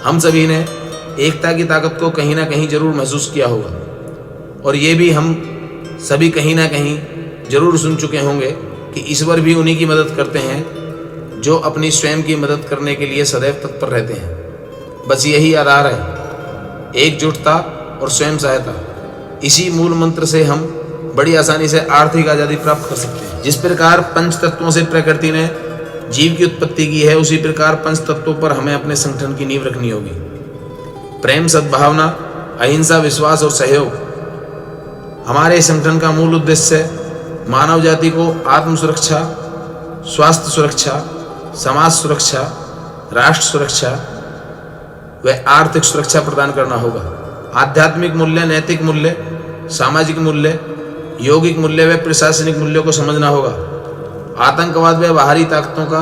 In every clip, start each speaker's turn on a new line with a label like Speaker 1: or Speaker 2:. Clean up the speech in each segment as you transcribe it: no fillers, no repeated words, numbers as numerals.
Speaker 1: हम सभी ने एकता की ताकत को कहीं ना कहीं जरूर महसूस किया होगा, और ये भी हम सभी कहीं ना कहीं जरूर सुन चुके होंगे कि ईश्वर भी उन्हीं की मदद करते हैं जो अपनी स्वयं की मदद करने के लिए सदैव तत्पर रहते हैं। बस यही आधार है, एकजुटता और स्वयं सहायता। इसी मूल मंत्र से हम बड़ी आसानी से आर्थिक आज़ादी प्राप्त कर सकते हैं। जिस प्रकार पंच तत्वों से प्रकृति ने जीव की उत्पत्ति की है, उसी प्रकार पंच तत्वों पर हमें अपने संगठन की नींव रखनी होगी। प्रेम, सद्भावना, अहिंसा, विश्वास और सहयोग हमारे संगठन का मूल उद्देश्य है। मानव जाति को आत्म सुरक्षा, स्वास्थ्य सुरक्षा, समाज सुरक्षा, राष्ट्र सुरक्षा व आर्थिक सुरक्षा प्रदान करना होगा। आध्यात्मिक मूल्य, नैतिक मूल्य, सामाजिक मूल्य, यौगिक मूल्य व प्रशासनिक मूल्यों को समझना होगा। आतंकवाद व बाहरी ताकतों का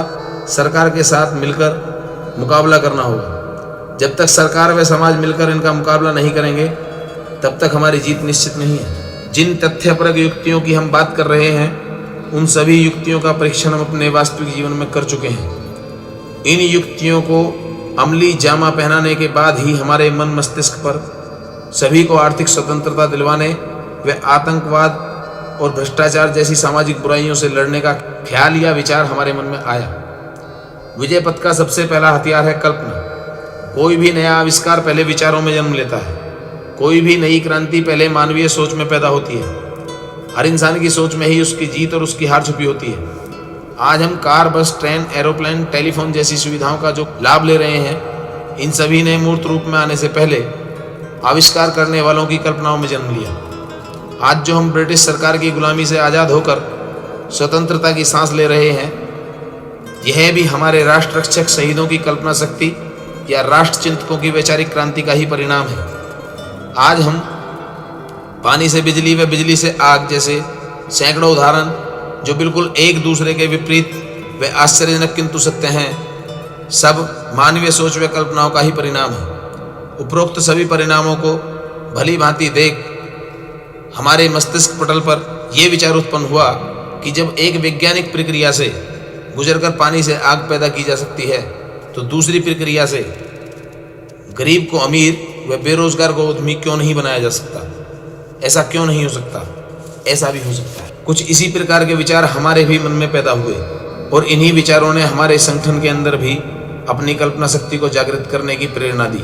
Speaker 1: सरकार के साथ मिलकर मुकाबला करना होगा। जब तक सरकार व समाज मिलकर इनका मुकाबला नहीं करेंगे, तब तक हमारी जीत निश्चित नहीं है। जिन तथ्यपरक युक्तियों की हम बात कर रहे हैं, उन सभी युक्तियों का परीक्षण हम अपने वास्तविक जीवन में कर चुके हैं। इन युक्तियों को अमली जामा पहनाने के बाद ही हमारे मन मस्तिष्क पर सभी को आर्थिक स्वतंत्रता दिलवाने व आतंकवाद और भ्रष्टाचार जैसी सामाजिक बुराइयों से लड़ने का ख्याल या विचार हमारे मन में आया। विजय पथ का सबसे पहला हथियार है कल्पना। कोई भी नया आविष्कार पहले विचारों में जन्म लेता है। कोई भी नई क्रांति पहले मानवीय सोच में पैदा होती है। हर इंसान की सोच में ही उसकी जीत और उसकी हार छुपी होती है। आज हम कार, बस, ट्रेन, एरोप्लेन, टेलीफोन जैसी सुविधाओं का जो लाभ ले रहे हैं, इन सभी ने मूर्त रूप में आने से पहले आविष्कार करने वालों की कल्पनाओं में जन्म लिया। आज जो हम ब्रिटिश सरकार की गुलामी से आज़ाद होकर स्वतंत्रता की सांस ले रहे हैं, यह भी हमारे राष्ट्र रक्षक शहीदों की कल्पना शक्ति या राष्ट्र चिंतकों की वैचारिक क्रांति का ही परिणाम है। आज हम पानी से बिजली व बिजली से आग जैसे सैकड़ों उदाहरण, जो बिल्कुल एक दूसरे के विपरीत व आश्चर्यजनक किंतु सत्य हैं, सब मानवीय सोच व कल्पनाओं का ही परिणाम है। उपरोक्त सभी परिणामों को भली भांति देख हमारे मस्तिष्क पटल पर यह विचार उत्पन्न हुआ कि जब एक वैज्ञानिक प्रक्रिया से गुजरकर पानी से आग पैदा की जा सकती है, तो दूसरी प्रक्रिया से गरीब को अमीर व बेरोजगार को उद्यमी क्यों नहीं बनाया जा सकता? ऐसा क्यों नहीं हो सकता? ऐसा भी हो सकता है। कुछ इसी प्रकार के विचार हमारे भी मन में पैदा हुए, और इन्हीं विचारों ने हमारे संगठन के अंदर भी अपनी कल्पना शक्ति को जागृत करने की प्रेरणा दी,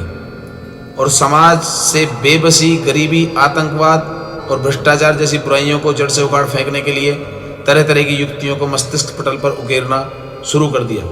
Speaker 1: और समाज से बेबसी, गरीबी, आतंकवाद और भ्रष्टाचार जैसी बुराइयों को जड़ से उखाड़ फेंकने के लिए तरह तरह की युक्तियों को मस्तिष्क पटल पर उकेरना शुरू कर दिया।